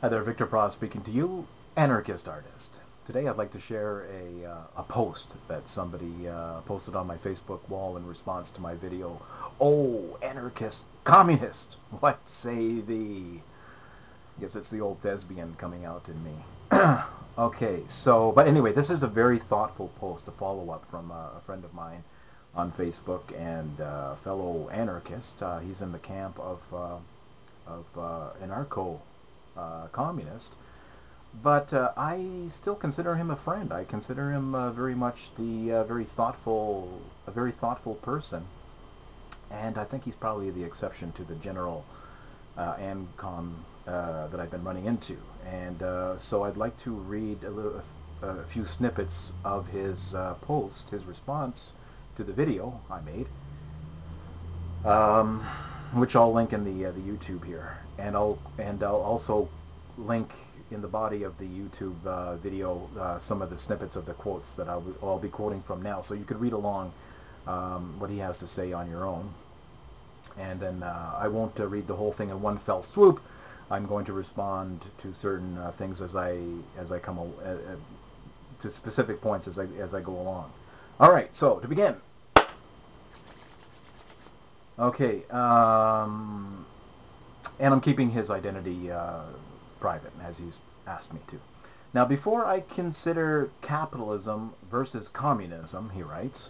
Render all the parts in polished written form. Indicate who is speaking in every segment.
Speaker 1: Hi there, Victor Pross speaking to you, Anarchist artist. Today I'd like to share a post that somebody posted on my Facebook wall in response to my video. Oh, anarchist, communist, what say thee? I guess it's the old thespian coming out in me. Okay, so, but anyway, this is a very thoughtful post, a follow-up from a friend of mine on Facebook and fellow anarchist. He's in the camp of anarcho-communist, but I still consider him a friend. I consider him very much a very thoughtful person, and I think he's probably the exception to the general Ancom that I've been running into. And so I'd like to read a few snippets of his post, his response to the video I made, which I'll link in the YouTube here, and I'll also link in the body of the YouTube video some of the snippets of the quotes that I'll be quoting from now, so you could read along what he has to say on your own. And then I won't read the whole thing in one fell swoop. I'm going to respond to certain things as I come to specific points as I go along. All right, so to begin. Okay, and I'm keeping his identity private, as he's asked me to. Now, before I consider capitalism versus communism, he writes,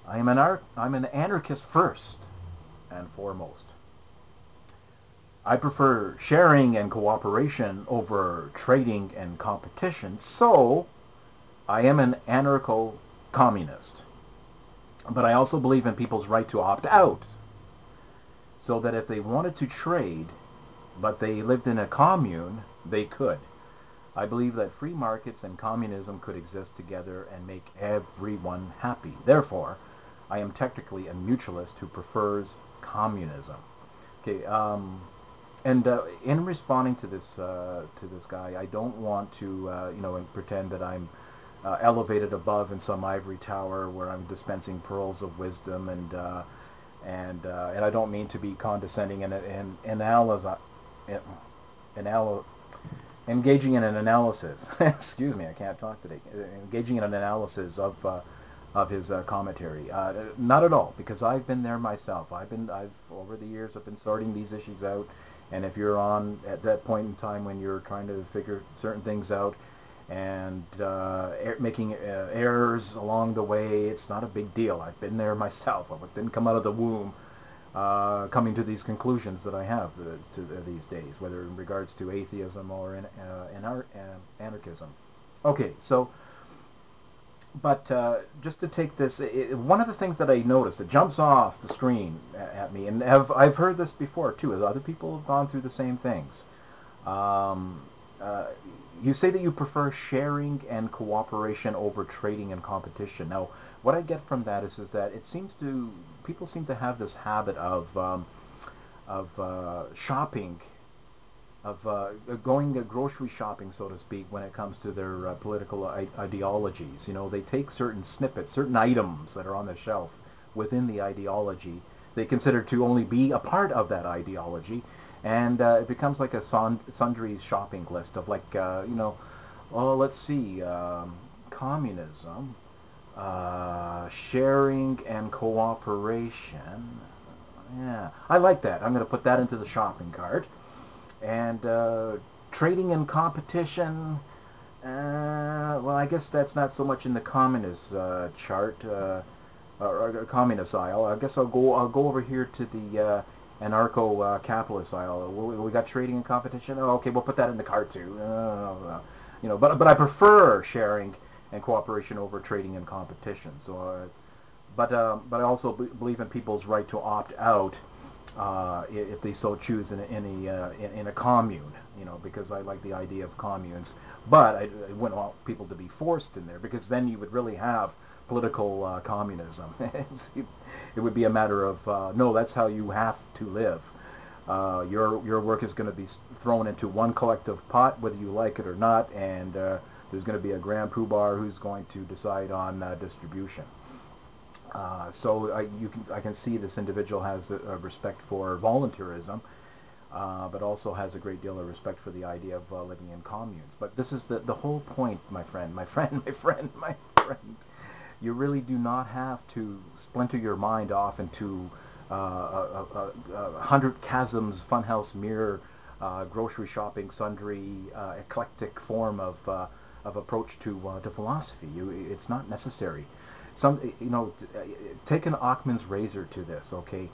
Speaker 1: I'm an anarchist first and foremost. I prefer sharing and cooperation over trading and competition, so I am an anarcho-communist. But I also believe in people's right to opt out, so that if they wanted to trade, but they lived in a commune, they could. I believe that free markets and communism could exist together and make everyone happy. Therefore, I am technically a mutualist who prefers communism. Okay, and in responding to this guy, I don't want to pretend that I'm elevated above in some ivory tower where I'm dispensing pearls of wisdom, and I don't mean to be condescending and engaging in an analysis. Excuse me, I can't talk today. Engaging in an analysis of his commentary. Not at all, because I've been there myself. I've over the years I've been sorting these issues out, and if you're on at that point in time when you're trying to figure certain things out and making errors along the way, it's not a big deal. I've been there myself. I didn't come out of the womb coming to these conclusions that I have these days, whether in regards to atheism or anarchism. Okay, so, but just to take this, one of the things that I noticed that jumps off the screen at me, and I've heard this before too, other people have gone through the same things. You say that you prefer sharing and cooperation over trading and competition. Now, what I get from that is that people seem to have this habit of shopping, of going grocery shopping, so to speak, when it comes to their political ideologies. You know, they take certain snippets, certain items that are on the shelf within the ideology they consider to only be a part of that ideology, and it becomes like a sundry shopping list of, like, oh, let's see, communism, sharing and cooperation. Yeah, I like that. I'm going to put that into the shopping cart. And trading and competition, well, I guess that's not so much in the communist chart, or communist aisle. I guess I'll go over here to the anarcho-capitalist aisle. We got trading and competition. Oh, okay, we'll put that in the cart too. But I prefer sharing and cooperation over trading and competition. So, but I also believe in people's right to opt out if they so choose in a commune. Because I like the idea of communes. But I wouldn't want people to be forced in there, because then you would really have political communism. It would be a matter of no, that's how you have to live. Your work is going to be thrown into one collective pot, whether you like it or not, and there's going to be a grand poobah who's going to decide on distribution. So I can see this individual has a respect for voluntaryism, but also has a great deal of respect for the idea of living in communes. But this is the whole point, my friend, my friend, my friend, my friend. You really do not have to splinter your mind off into 100 chasms, funhouse mirror, grocery shopping, sundry, eclectic form of approach to philosophy. It's not necessary. Take an Occam's razor to this, okay?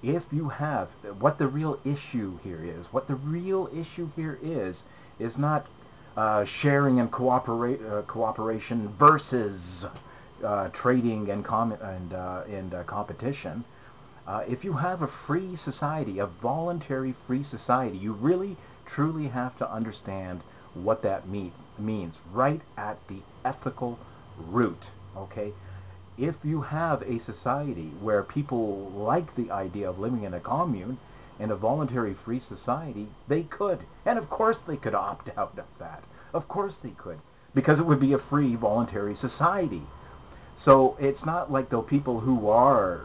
Speaker 1: If you have what the real issue here is not sharing and cooperation versus trading and competition. If you have a free society, a voluntary free society, you really truly have to understand what that means right at the ethical root, okay? If you have a society where people like the idea of living in a commune, in a voluntary free society, they could. And of course they could opt out of that. Of course they could. Because it would be a free voluntary society. So it's not like the people who are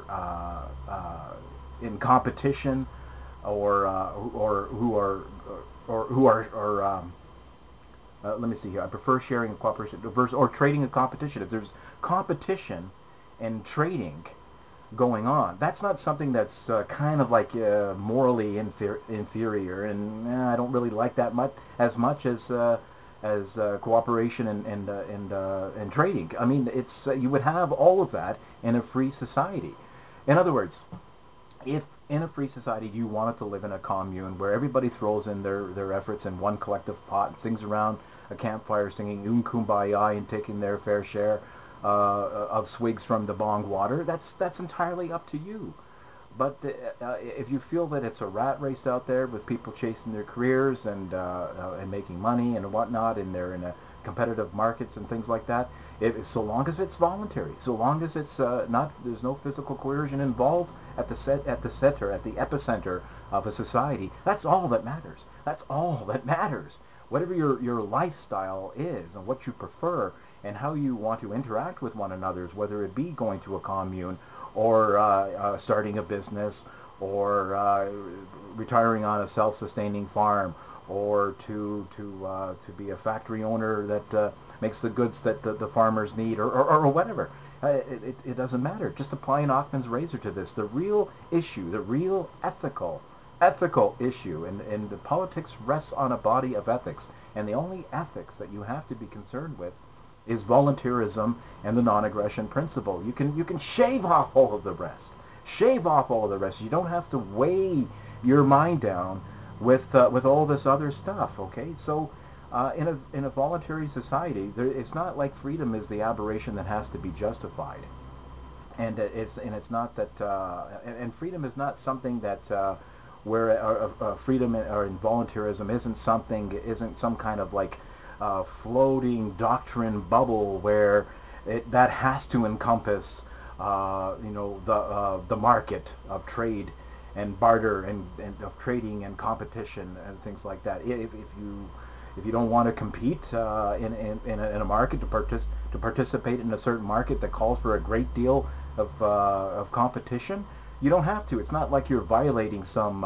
Speaker 1: in competition or who are let me see here. I prefer sharing and cooperation or trading and competition. If there's competition and trading going on, that's not something that's kind of like morally inferior, and I don't really like that as much as cooperation and trading. I mean, it's you would have all of that in a free society. In other words, if in a free society you wanted to live in a commune where everybody throws in their efforts in one collective pot and sings around a campfire singing Kumbaya and taking their fair share of swigs from the bong water, that's entirely up to you. But if you feel that it's a rat race out there with people chasing their careers and making money and whatnot, and they're in competitive markets and things like that, so long as it's voluntary, so long as it's there's no physical coercion involved at the epicenter of a society, that's all that matters. That's all that matters. Whatever your lifestyle is and what you prefer and how you want to interact with one another, whether it be going to a commune or starting a business or retiring on a self-sustaining farm, or to be a factory owner that makes the goods that the farmers need, or whatever. It doesn't matter. Just apply an Occam's razor to this. The real issue, the real ethical issue, and the politics rests on a body of ethics, and the only ethics that you have to be concerned with is voluntarism and the non-aggression principle. You can shave off all of the rest. Shave off all of the rest. You don't have to weigh your mind down with all this other stuff. Okay, so in a voluntary society, it's not like freedom is the aberration that has to be justified, and it's not that and freedom is not something that where freedom or voluntarism isn't some kind of like floating doctrine bubble where that has to encompass the market of trade and barter and of trading and competition and things like that. If you don't want to compete in a market to participate in a certain market that calls for a great deal of competition, you don't have to. It's not like you're violating some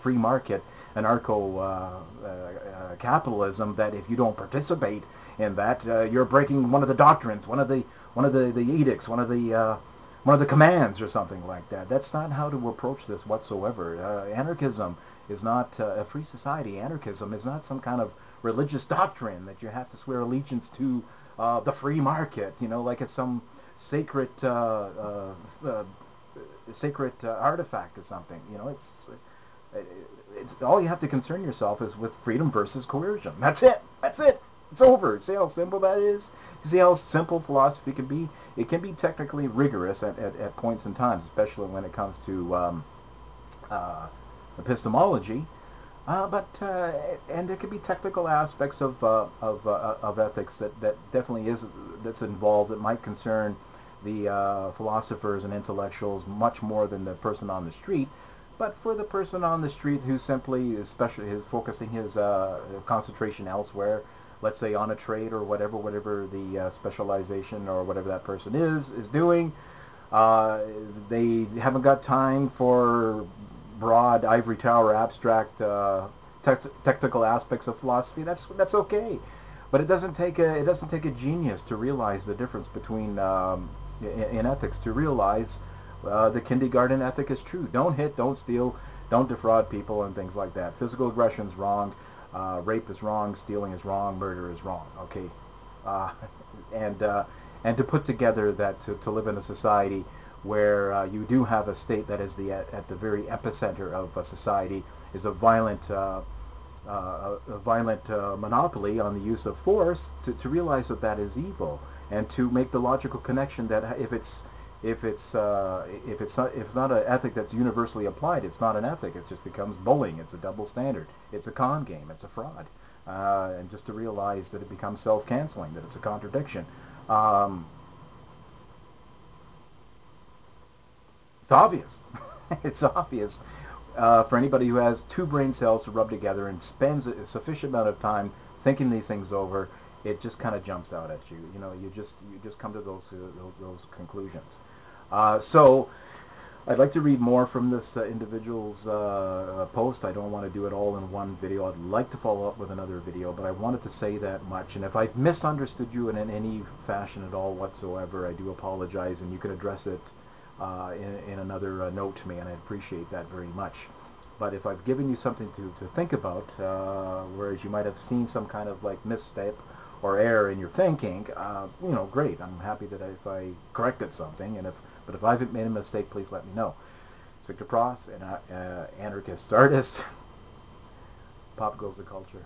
Speaker 1: free market anarcho-capitalism that if you don't participate in that, you're breaking one of the doctrines, one of the edicts, one of the commands, or something like that. That's not how to approach this whatsoever. Anarchism is not a free society. Anarchism is not some kind of religious doctrine that you have to swear allegiance to the free market, like it's some sacred artifact or something. It's all you have to concern yourself is with freedom versus coercion. That's it. It's over. See how simple that is? See how simple philosophy can be? It can be technically rigorous at points in times, especially when it comes to epistemology. And there can be technical aspects of ethics that definitely that's involved, that might concern the philosophers and intellectuals much more than the person on the street. But for the person on the street who simply is focusing his concentration elsewhere, let's say on a trade or whatever the specialization or whatever that person is doing, they haven't got time for broad ivory tower abstract technical aspects of philosophy, that's okay. But it doesn't take a genius to realize the difference between in ethics, to realize the kindergarten ethic is true. Don't hit, don't steal, don't defraud people, and things like that. Physical aggression is wrong, rape is wrong, stealing is wrong, murder is wrong. Okay, uh, and to put together that to live in a society where you do have a state that is at the very epicenter of a society, is a violent monopoly on the use of force, to realize that that is evil, and to make the logical connection that if it's not an ethic that's universally applied, it's not an ethic. It just becomes bullying. It's a double standard. It's a con game. It's a fraud. And just to realize that it becomes self-canceling, that it's a contradiction. It's obvious. It's obvious for anybody who has two brain cells to rub together and spends a sufficient amount of time thinking these things over. It just kind of jumps out at you. You know, you just come to those conclusions. So I'd like to read more from this individual's post. I don't want to do it all in one video. I'd like to follow up with another video, but I wanted to say that much. And if I've misunderstood you in any fashion at all whatsoever, I do apologize, and you can address it in another note to me, and I appreciate that very much. But if I've given you something to think about, whereas you might have seen some kind of like misstep or error in your thinking, you know, great. I'm happy that if I corrected something, but if I've made a mistake, please let me know. It's Victor Pross, an anarchist artist. Pop goes the culture.